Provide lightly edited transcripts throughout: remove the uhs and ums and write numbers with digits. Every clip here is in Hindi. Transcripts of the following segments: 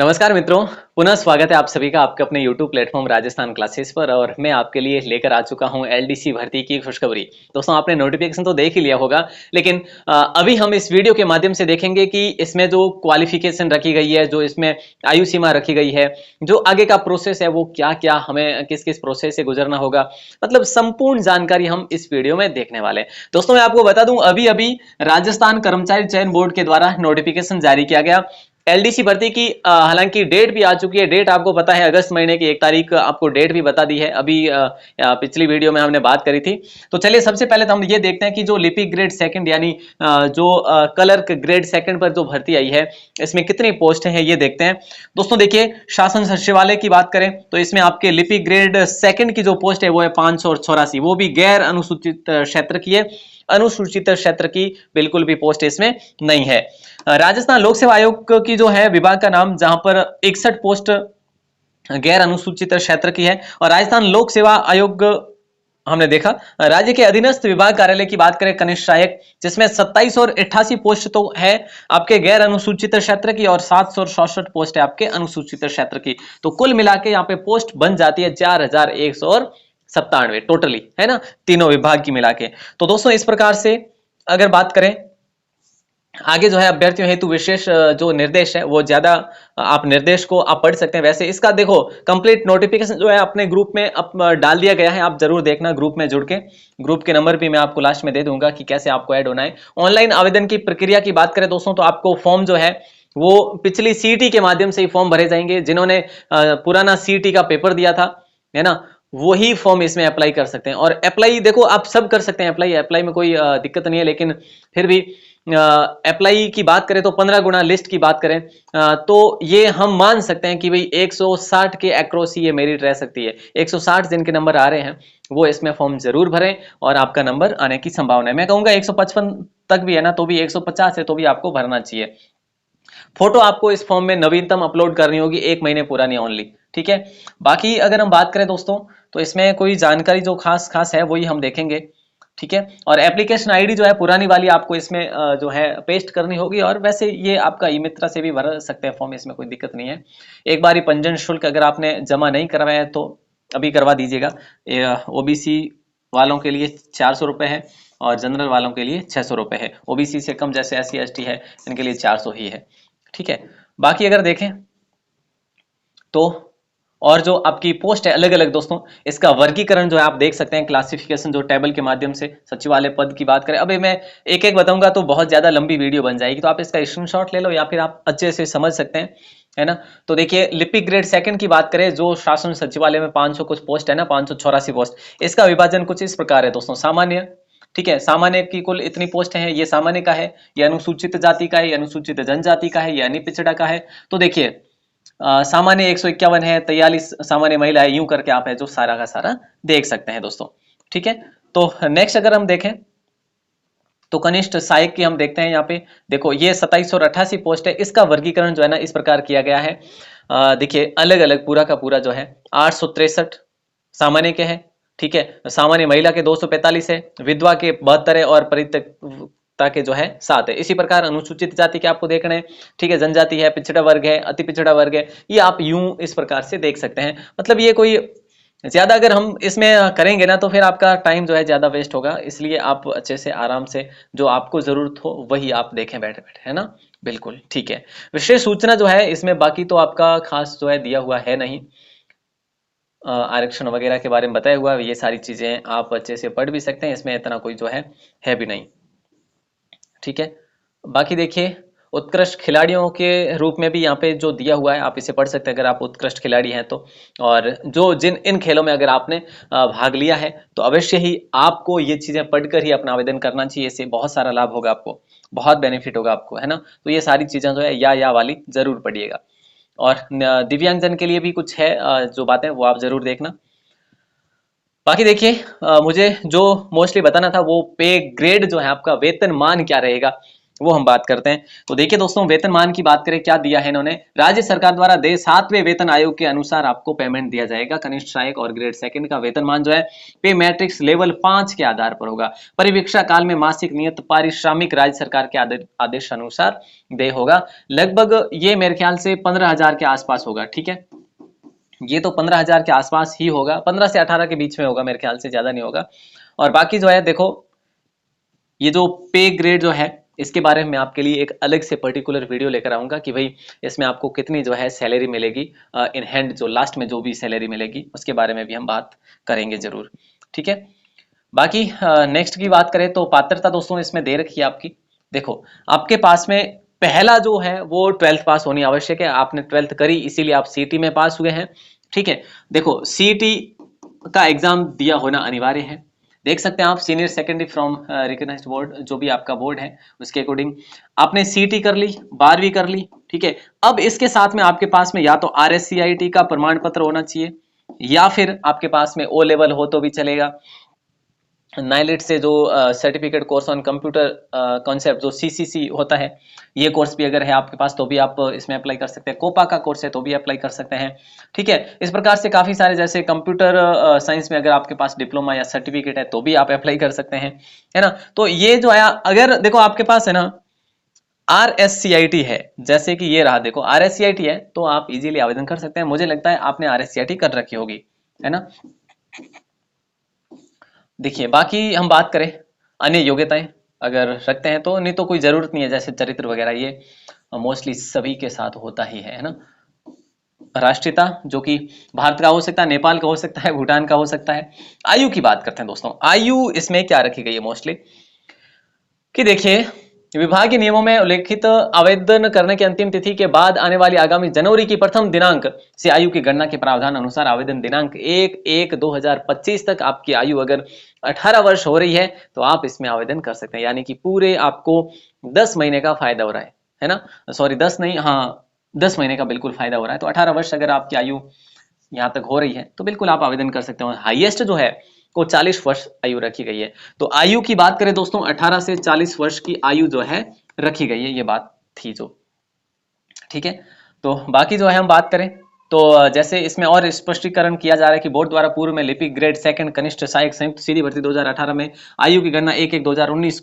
नमस्कार मित्रों, पुनः स्वागत है आप सभी का आपके अपने YouTube प्लेटफॉर्म राजस्थान क्लासेस पर। और मैं आपके लिए लेकर आ चुका हूं एलडीसी भर्ती की खुशखबरी। दोस्तों, आपने नोटिफिकेशन तो देख ही लिया होगा, लेकिन अभी हम इस वीडियो के माध्यम से देखेंगे कि इसमें जो क्वालिफिकेशन रखी गई है, जो इसमें आयु सीमा रखी गई है, जो आगे का प्रोसेस है, वो क्या क्या हमें किस किस प्रोसेस से गुजरना होगा, मतलब संपूर्ण जानकारी हम इस वीडियो में देखने वाले हैं। दोस्तों, मैं आपको बता दूं, अभी अभी राजस्थान कर्मचारी चयन बोर्ड के द्वारा नोटिफिकेशन जारी किया गया एलडीसी भर्ती की। हालांकि डेट भी आ चुकी है। डेट आपको पता है, अगस्त महीने की 1 तारीख आपको डेट भी बता दी है। अभी पिछली वीडियो में हमने बात करी थी। तो चलिए, सबसे पहले तो हम ये देखते हैं कि जो लिपिक ग्रेड सेकंड यानी जो क्लर्क ग्रेड सेकंड पर जो भर्ती आई है, इसमें कितनी पोस्ट है ये देखते हैं। दोस्तों देखिए, शासन सचिवालय की बात करें तो इसमें आपके लिपिक ग्रेड सेकंड की जो पोस्ट है वो है 584, वो भी गैर अनुसूचित क्षेत्र की है। अनुसूचित क्षेत्र की बिल्कुल भी पोस्ट इसमें नहीं है। राजस्थान लोक सेवा आयोग की जो है विभाग का नाम, जहां पर 61 पोस्ट गैर अनुसूचित क्षेत्र की है। और राजस्थान लोक सेवा आयोग हमने देखा। राज्य के अधीनस्थ विभाग कार्यालय की बात करें, कनिष्ठ सहायक, जिसमें 27 और 88 पोस्ट तो है आपके गैर अनुसूचित क्षेत्र की, और 767 पोस्ट है आपके अनुसूचित क्षेत्र की। तो कुल मिला के यहाँ पे पोस्ट बन जाती है 4197 टोटली, है ना, तीनों विभाग की मिला के। तो दोस्तों, इस प्रकार से अगर बात करें आगे जो है अभ्यर्थियों हेतु विशेष जो निर्देश है वो ज्यादा आप निर्देश को आप पढ़ सकते हैं। वैसे इसका देखो कंप्लीट नोटिफिकेशन जो है अपने ग्रुप में अब डाल दिया गया है, आप जरूर देखना ग्रुप में जुड़ के। ग्रुप के नंबर भी मैं आपको लास्ट में दे दूंगा कि कैसे आपको ऐड होना है। ऑनलाइन आवेदन की प्रक्रिया की बात करें दोस्तों, तो आपको फॉर्म जो है वो पिछली सीईटी के माध्यम से ही फॉर्म भरे जाएंगे। जिन्होंने पुराना सीईटी का पेपर दिया था, है ना, वही फॉर्म इसमें अप्लाई कर सकते हैं। और अप्लाई देखो आप सब कर सकते हैं, अप्लाई में कोई दिक्कत नहीं है। लेकिन फिर भी अप्लाई की बात करें तो 15 गुना लिस्ट की बात करें तो ये हम मान सकते हैं कि भाई 160 के अक्रॉस ही ये मेरिट रह सकती है। 160 जिनके नंबर आ रहे हैं वो इसमें फॉर्म जरूर भरें और आपका नंबर आने की संभावना है। मैं कहूंगा 155 तक भी है ना, तो भी 150 है तो भी आपको भरना चाहिए। फोटो आपको इस फॉर्म में नवीनतम अपलोड करनी होगी, 1 महीने पुरानी ओनली, ठीक है। बाकी अगर हम बात करें दोस्तों, तो इसमें कोई जानकारी जो खास खास है वही हम देखेंगे, ठीक है। और एप्लीकेशन आईडी जो है पुरानी वाली आपको इसमें जो है पेस्ट करनी होगी। और वैसे ये आपका ई मित्रा से भी भर सकते हैं फॉर्म, इसमें कोई दिक्कत नहीं है। एक बार ही पंजीयन शुल्क अगर आपने जमा नहीं करवाया है तो अभी करवा दीजिएगा। ओबीसी वालों के लिए 400 रुपये है और जनरल वालों के लिए 600 रुपये है। ओबीसी से कम जैसे SC ST है, इनके लिए 400 ही है, ठीक है। बाकी अगर देखें तो और जो आपकी पोस्ट है अलग अलग दोस्तों, इसका वर्गीकरण जो है आप देख सकते हैं, क्लासिफिकेशन जो टेबल के माध्यम से। सचिवालय पद की बात करें, अभी मैं एक एक बताऊंगा तो बहुत ज्यादा लंबी वीडियो बन जाएगी, तो आप इसका स्क्रीनशॉट ले लो या फिर आप अच्छे से समझ सकते हैं, है ना। तो देखिए, लिपिक ग्रेड सेकंड की बात करें, जो शासन सचिवालय में 500 कुछ पोस्ट है ना, 584 पोस्ट। इसका विभाजन कुछ इस प्रकार है दोस्तों। सामान्य, ठीक है, सामान्य की कुल इतनी पोस्ट है, ये सामान्य का है, ये अनुसूचित जाति का है, ये अनुसूचित जनजाति का है, ये अति पिछड़ा का है। तो देखिए सामान्य 151 है, 43 सामान्य महिला है, यूं करके आप है जो सारा का सारा देख सकते हैं दोस्तों, ठीक है। तो नेक्स्ट अगर हम देखें तो कनिष्ठ सहायक की हम देखते हैं। यहाँ पे देखो ये 27 और 88 पोस्ट है। इसका वर्गीकरण जो है ना इस प्रकार किया गया है। देखिए अलग अलग पूरा का पूरा जो है 863 सामान्य के है, ठीक है। सामान्य महिला के 245 है, विधवा के 72 है और परित्यक्ता के जो है 7 है। इसी प्रकार अनुसूचित जाति के आपको देखना है, ठीक है, जनजाति है, पिछड़ा वर्ग है, अति पिछड़ा वर्ग है। ये आप यूं इस प्रकार से देख सकते हैं। मतलब ये कोई ज्यादा अगर हम इसमें करेंगे ना तो फिर आपका टाइम जो है ज्यादा वेस्ट होगा। इसलिए आप अच्छे से आराम से जो आपको जरूरत हो वही आप देखें बैठे बैठे, है ना, बिल्कुल ठीक है। विशेष सूचना जो है इसमें बाकी तो आपका खास जो है दिया हुआ है नहीं। आरक्षण वगैरह के बारे में बताया हुआ है, ये सारी चीजें आप अच्छे से पढ़ भी सकते हैं, इसमें इतना कोई जो है भी नहीं, ठीक है। बाकी देखिए उत्कृष्ट खिलाड़ियों के रूप में भी यहाँ पे जो दिया हुआ है आप इसे पढ़ सकते हैं अगर आप उत्कृष्ट खिलाड़ी हैं तो। और जो जिन इन खेलों में अगर आपने भाग लिया है तो अवश्य ही आपको ये चीजें पढ़कर ही अपना आवेदन करना चाहिए। इससे बहुत सारा लाभ होगा आपको, बहुत बेनिफिट होगा आपको, है ना। तो ये सारी चीजें जो है या वाली जरूर पढ़िएगा। और दिव्यांगजन के लिए भी कुछ है जो बातें वो आप जरूर देखना। बाकी देखिए मुझे जो मोस्टली बताना था वो पे ग्रेड जो है आपका वेतन मान क्या रहेगा। वो हम बात करते हैं। तो देखिए दोस्तों, वेतनमान की बात करें, क्या दिया है इन्होंने, राज्य सरकार द्वारा दे 7वें वेतन आयोग के अनुसार आपको पेमेंट दिया जाएगा। कनिष्ठ सहायक और ग्रेड सेकंड का वेतनमान जो है पे मैट्रिक्स लेवल 5 के आधार पर होगा। परिवीक्षा काल में मासिक नियत पारिश्रमिक राज्य सरकार के आदेश अनुसार दे होगा। लगभग ये मेरे ख्याल से 15,000 के आसपास होगा। ठीक है, ये तो 15,000 के आसपास ही होगा, 15 से 18 के बीच में होगा मेरे ख्याल से, ज्यादा नहीं होगा। और बाकी जो है देखो, ये जो पे ग्रेड जो है, इसके बारे में मैं आपके लिए एक अलग से पर्टिकुलर वीडियो लेकर आऊंगा कि भाई इसमें आपको कितनी जो है सैलरी मिलेगी इन हैंड, जो लास्ट में जो भी सैलरी मिलेगी उसके बारे में भी हम बात करेंगे जरूर। ठीक है, बाकी नेक्स्ट की बात करें तो पात्रता दोस्तों इसमें दे रखी है आपकी। देखो, आपके पास में पहला जो है वो 12th पास होनी आवश्यक है। आपने 12th करी, इसीलिए आप सीटी में पास हुए हैं। ठीक है, देखो सीटी का एग्जाम दिया होना अनिवार्य है। देख सकते हैं आप, senior secondary from recognised board, जो भी आपका बोर्ड है उसके अकॉर्डिंग आपने सीटी कर ली, 12वीं कर ली। ठीक है, अब इसके साथ में आपके पास में या तो RSCIT का प्रमाण पत्र होना चाहिए, या फिर आपके पास में O लेवल हो तो भी चलेगा। नाइलिट से जो certificate course on computer concept जो CCC होता है, ये कोर्स भी अगर है आपके पास तो भी आप इसमें अप्लाई कर सकते हैं। कोपा का कोर्स है तो भी अप्लाई कर सकते हैं। ठीक है, इस प्रकार से काफी सारे, जैसे कंप्यूटर साइंस में अगर आपके पास डिप्लोमा या सर्टिफिकेट है तो भी आप अप्लाई कर सकते हैं, है ना। तो ये जो है, अगर देखो आपके पास है ना RSCIT है, जैसे कि ये रहा, देखो RSCIT है तो आप इजीली आवेदन कर सकते हैं। मुझे लगता है आपने RSCIT कर रखी होगी, है ना। देखिए, बाकी हम बात करें अन्य योग्यताएं अगर रखते हैं तो, नहीं तो कोई जरूरत नहीं है, जैसे चरित्र वगैरह ये मोस्टली सभी के साथ होता ही है ना। राष्ट्रीयता, जो कि भारत का हो सकता है, नेपाल का हो सकता है, भूटान का हो सकता है। आयु की बात करते हैं दोस्तों, आयु इसमें क्या रखी गई है मोस्टली, कि देखिए विभागीय नियमों में उल्लेखित आवेदन करने की अंतिम तिथि के बाद आने वाली आगामी जनवरी की प्रथम दिनांक से आयु की गणना के प्रावधान अनुसार आवेदन दिनांक 1/1/2025 तक आपकी आयु अगर 18 वर्ष हो रही है तो आप इसमें आवेदन कर सकते हैं। यानी कि पूरे आपको 10 महीने का फायदा हो रहा है ना। सॉरी 10 नहीं, हाँ 10 महीने का बिल्कुल फायदा हो रहा है। तो 18 वर्ष अगर आपकी आयु यहाँ तक हो रही है तो बिल्कुल आप आवेदन कर सकते हो। हाईएस्ट जो है को 40 वर्ष आयु रखी गई है। तो आयु की बात करें दोस्तों, 18 से 40 वर्ष की आयु जो है रखी गई है, ये बात थी जो। ठीक है, तो बाकी जो है हम बात करें तो जैसे इसमें और स्पष्टीकरण किया जा रहा है कि बोर्ड द्वारा पूर्व में लिपिक ग्रेड सेकंड कनिष्ठ सहायक संयुक्त सीधी भर्ती 2018 में आयु की गणना 1/1/2019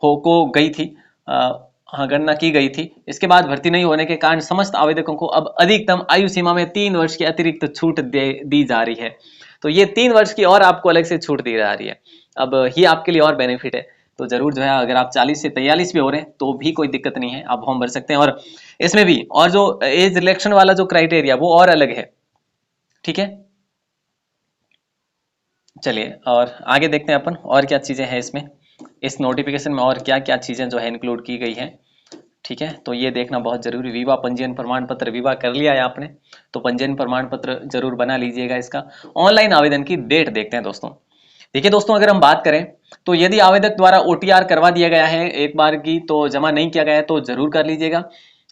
को गई थी, हाँ गणना की गई थी। इसके बाद भर्ती नहीं होने के कारण समस्त आवेदकों को अब अधिकतम आयु सीमा में 3 वर्ष की अतिरिक्त छूट दी जा रही है। तो ये 3 वर्ष की और आपको अलग से छूट दी जा रही है। अब ये आपके लिए और बेनिफिट है। तो जरूर जो है, अगर आप 40 से 43 भी हो रहे हैं तो भी कोई दिक्कत नहीं है, आप फॉर्म भर सकते हैं। और इसमें भी और जो एज रिलेक्शन वाला जो क्राइटेरिया वो और अलग है। ठीक है, चलिए और आगे देखते हैं अपन और क्या चीजें हैं इसमें, इस नोटिफिकेशन में और क्या क्या चीजें जो है इंक्लूड की गई हैं। ठीक है, तो ये देखना बहुत जरूरी। विवाह पंजीयन प्रमाण पत्र, विवाह कर लिया है आपने तो पंजीयन प्रमाण पत्र जरूर बना लीजिएगा। इसका ऑनलाइन आवेदन की डेट देखते हैं दोस्तों। देखिए दोस्तों, अगर हम बात करें तो यदि आवेदक द्वारा OTR करवा दिया गया है एक बार की, तो जमा नहीं किया गया है तो जरूर कर लीजिएगा।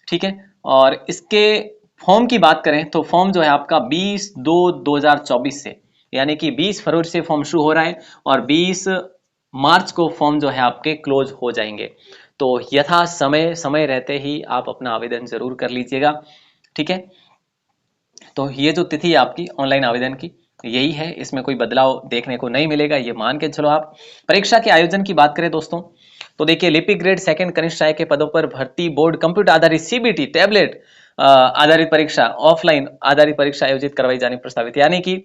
ठीक है, और इसके फॉर्म की बात करें तो फॉर्म जो है आपका 20/2/2024 से, यानी कि 20 फरवरी से फॉर्म शुरू हो रहा है और 20 मार्च को फॉर्म जो है आपके क्लोज हो जाएंगे। तो यथा समय रहते ही आप अपना आवेदन जरूर कर लीजिएगा। ठीक है, तो ये जो तिथि है आपकी ऑनलाइन आवेदन की यही है, इसमें कोई बदलाव देखने को नहीं मिलेगा, ये मान के चलो आप। परीक्षा के आयोजन की बात करें दोस्तों तो देखिए, लिपिक ग्रेड सेकंड कनिष्ठ सहायक के पदों पर भर्ती बोर्ड कंप्यूटर आधारित CBT टैबलेट आधारित परीक्षा, ऑफलाइन आधारित परीक्षा आयोजित करवाई जानी प्रस्तावित। यानी कि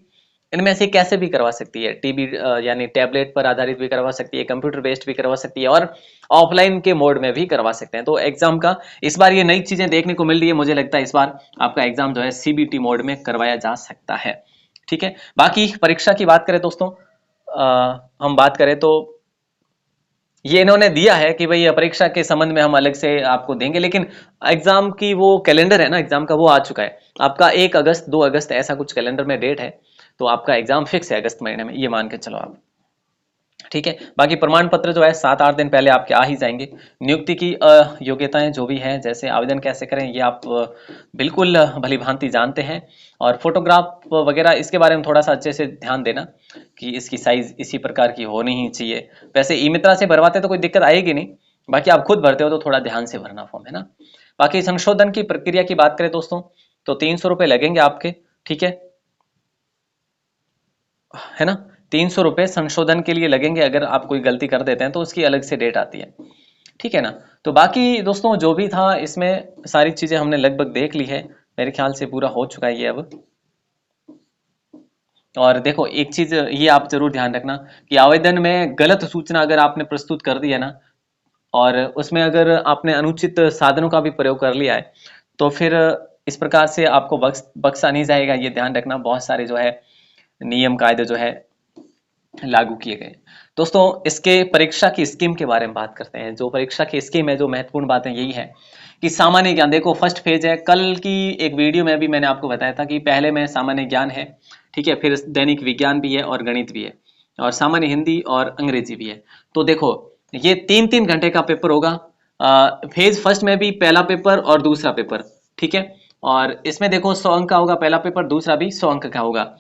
इनमें से कैसे भी करवा सकती है, टीबी यानी टैबलेट पर आधारित भी करवा सकती है, कंप्यूटर बेस्ड भी करवा सकती है और ऑफलाइन के मोड में भी करवा सकते हैं। तो एग्जाम का इस बार ये नई चीजें देखने को मिल रही है, मुझे लगता है इस बार आपका एग्जाम जो है CBT मोड में करवाया जा सकता है। ठीक है, बाकी परीक्षा की बात करें दोस्तों, हम बात करें तो ये इन्होंने दिया है कि भाई परीक्षा के संबंध में हम अलग से आपको देंगे, लेकिन एग्जाम की वो कैलेंडर है ना, एग्जाम का वो आ चुका है आपका 1 अगस्त 2 अगस्त ऐसा कुछ कैलेंडर में डेट है। तो आपका एग्जाम फिक्स है अगस्त महीने में, ये मान के चलो आप। ठीक है, बाकी प्रमाण पत्र जो है 7-8 दिन पहले आपके आ ही जाएंगे। नियुक्ति की योग्यताएं जो भी हैं, जैसे आवेदन कैसे करें ये आप बिल्कुल भली भांति जानते हैं। और फोटोग्राफ वगैरह इसके बारे में थोड़ा सा अच्छे से ध्यान देना कि इसकी साइज इसी प्रकार की होनी ही चाहिए। वैसे ई मित्रा से भरवाते तो कोई दिक्कत आएगी नहीं, बाकी आप खुद भरते हो तो थोड़ा ध्यान से भरना फॉर्म, है ना। बाकी संशोधन की प्रक्रिया की बात करें दोस्तों तो 300 रुपये लगेंगे आपके, ठीक है ना। 300 रुपये संशोधन के लिए लगेंगे, अगर आप कोई गलती कर देते हैं तो उसकी अलग से डेट आती है, ठीक है ना। तो बाकी दोस्तों जो भी था इसमें सारी चीजें हमने लगभग देख ली है, मेरे ख्याल से पूरा हो चुका है ये अब। और देखो एक चीज ये आप जरूर ध्यान रखना कि आवेदन में गलत सूचना अगर आपने प्रस्तुत कर दी है ना, और उसमें अगर आपने अनुचित साधनों का भी प्रयोग कर लिया है तो फिर इस प्रकार से आपको बख्शा नहीं जाएगा, ये ध्यान रखना। बहुत सारे जो है नियम कायदे जो है लागू किए गए। दोस्तों इसके परीक्षा की स्कीम के बारे में बात करते हैं। जो परीक्षा की स्कीम है, जो महत्वपूर्ण बात है यही है कि सामान्य ज्ञान, देखो फर्स्ट फेज है। कल की एक वीडियो में भी मैंने आपको बताया था कि पहले में सामान्य ज्ञान है, ठीक है, फिर दैनिक विज्ञान भी है और गणित भी है, और सामान्य हिंदी और अंग्रेजी भी है। तो देखो ये 3-3 घंटे का पेपर होगा। फेज फर्स्ट में भी पहला पेपर और दूसरा पेपर, ठीक है, और इसमें देखो 100 अंक का होगा पहला पेपर, दूसरा भी 100 अंक का होगा।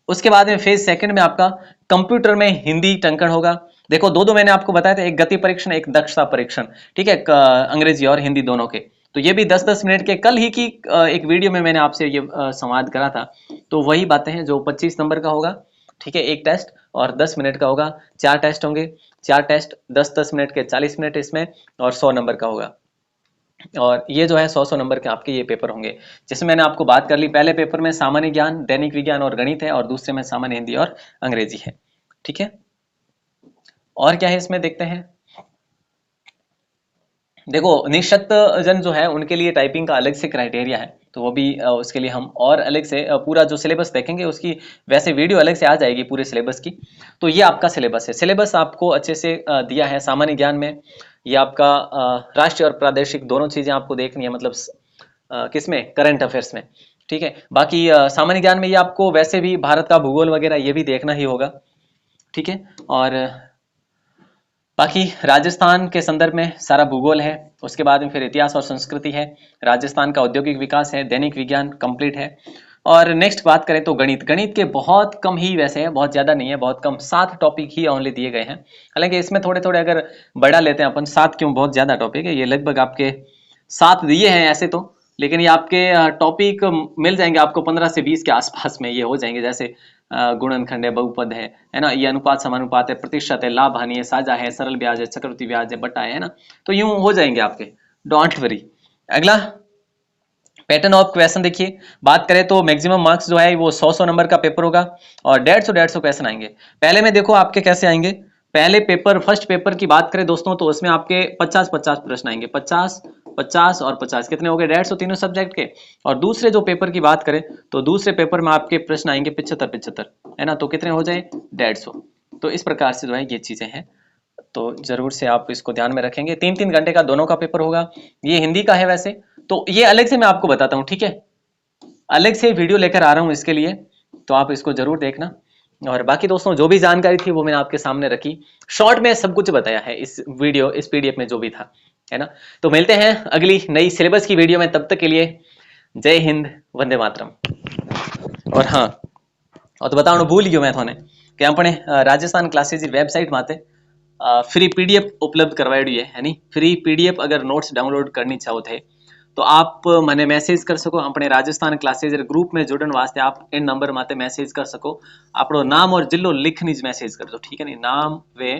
उसके बाद में फेज सेकंड में आपका कंप्यूटर में हिंदी टंकण होगा। देखो दो दो मैंने आपको बताया था, एक गति परीक्षण एक दक्षता परीक्षण, ठीक है, अंग्रेजी और हिंदी दोनों के। तो ये भी 10-10 मिनट के, कल ही की एक वीडियो में मैंने आपसे ये संवाद करा था। तो वही बातें हैं जो 25 नंबर का होगा, ठीक है, एक टेस्ट और 10 मिनट का होगा। 4 टेस्ट होंगे, 4 टेस्ट 10-10 मिनट के, 40 मिनट इसमें, और 100 नंबर का होगा। और ये जो है 100-100 नंबर के आपके ये पेपर होंगे, जिसमें मैंने आपको बात कर ली। पहले पेपर में सामान्य ज्ञान, दैनिक विज्ञान और गणित है, और दूसरे में सामान्य हिंदी और अंग्रेजी है, ठीक है। और क्या है इसमें देखते हैं। देखो निशक्त जन जो है उनके लिए टाइपिंग का अलग से क्राइटेरिया है, तो वो भी उसके लिए हम और अलग से पूरा जो सिलेबस देखेंगे उसकी वैसे वीडियो अलग से आ जाएगी पूरे सिलेबस की। तो ये आपका सिलेबस है, सिलेबस आपको अच्छे से दिया है। सामान्य ज्ञान में ये आपका राष्ट्रीय और प्रादेशिक दोनों चीजें आपको देखनी है, मतलब किसमें, करंट अफेयर्स में, ठीक है। बाकी सामान्य ज्ञान में ये आपको वैसे भी भारत का भूगोल वगैरह ये भी देखना ही होगा, ठीक है। और बाकी राजस्थान के संदर्भ में सारा भूगोल है, उसके बाद में फिर इतिहास और संस्कृति है, राजस्थान का औद्योगिक विकास है, दैनिक विज्ञान कंप्लीट है। और नेक्स्ट बात करें तो गणित, गणित के बहुत कम ही वैसे है, बहुत ज्यादा नहीं है, बहुत कम, 7 टॉपिक ही ओनली दिए गए हैं। हालांकि इसमें थोड़े थोड़े अगर बढ़ा लेते हैं अपन, 7 क्यों, बहुत ज्यादा टॉपिक है, ये लगभग आपके 7 दिए हैं ऐसे तो, लेकिन ये आपके टॉपिक मिल जाएंगे आपको 15 से 20 के आसपास में ये हो जाएंगे। जैसे गुणनखंड है, बहुपद है ना, ये अनुपात समानुपात है, प्रतिशत है, लाभ हानि है, साझा है, सरल ब्याज है, चक्रवृद्धि ब्याज है, बटा है ना। तो यूं हो जाएंगे आपके, डोंट वरी। अगला पैटर्न ऑफ क्वेश्चन देखिए, बात करें तो मैक्सिमम मार्क्स जो है वो 100-100 नंबर का पेपर होगा, और 150-150 क्वेश्चन आएंगे। पहले में देखो आपके कैसे आएंगे, पहले पेपर फर्स्ट पेपर की बात करें दोस्तों तो उसमें आपके 50-50 प्रश्न आएंगे, 50-50 और 50 कितने हो गए, 150 तीनों सब्जेक्ट के। और दूसरे जो पेपर की बात करें तो दूसरे पेपर में आपके प्रश्न आएंगे 75-75, है ना, तो कितने हो जाए, 150। तो इस प्रकार से जो है ये चीजें हैं, तो जरूर से आप इसको ध्यान में रखेंगे। 3-3 घंटे का दोनों का पेपर होगा। ये हिंदी का है वैसे, तो ये अलग से मैं आपको बताता हूँ, ठीक है, अलग से वीडियो लेकर आ रहा हूँ इसके लिए, तो आप इसको जरूर देखना। और बाकी दोस्तों जो भी जानकारी थी वो मैंने आपके सामने रखी, शॉर्ट में सब कुछ बताया है इस वीडियो, इस पीडीएफ में जो भी था, है ना। तो मिलते हैं अगली नई सिलेबस की वीडियो में, तब तक के लिए जय हिंद, वंदे मातरम। और हाँ, और तो बताओ भूल गयो मैं थोने कि अपने राजस्थान क्लासेस की वेबसाइट माते फ्री पीडीएफ उपलब्ध करवाई है नी। फ्री पीडीएफ अगर नोट्स डाउनलोड करनी चाहो थे तो आप मैंने मैसेज कर सको, अपने राजस्थान क्लासेज ग्रुप में जुड़न वास्ते आप इन नंबर माते मैसेज कर सको। आपको नाम और जिलो लिखनी मैसेज कर दो, ठीक है, नहीं नाम वे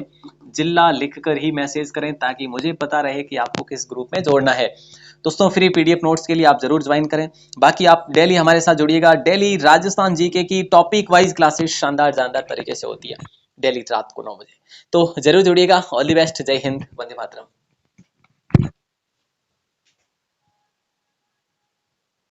जिला लिख कर ही मैसेज करें, ताकि मुझे पता रहे कि आपको किस ग्रुप में जोड़ना है। दोस्तों फ्री पीडीएफ नोट्स के लिए आप जरूर ज्वाइन करें। बाकी आप डेली हमारे साथ जुड़िएगा, डेली राजस्थान जीके की टॉपिक वाइज क्लासेस शानदार जानदार तरीके से होती है, डेली रात को 9 बजे। तो जरूर जुड़िएगा। ऑल द बेस्ट, जय हिंद, वंदे मातरम।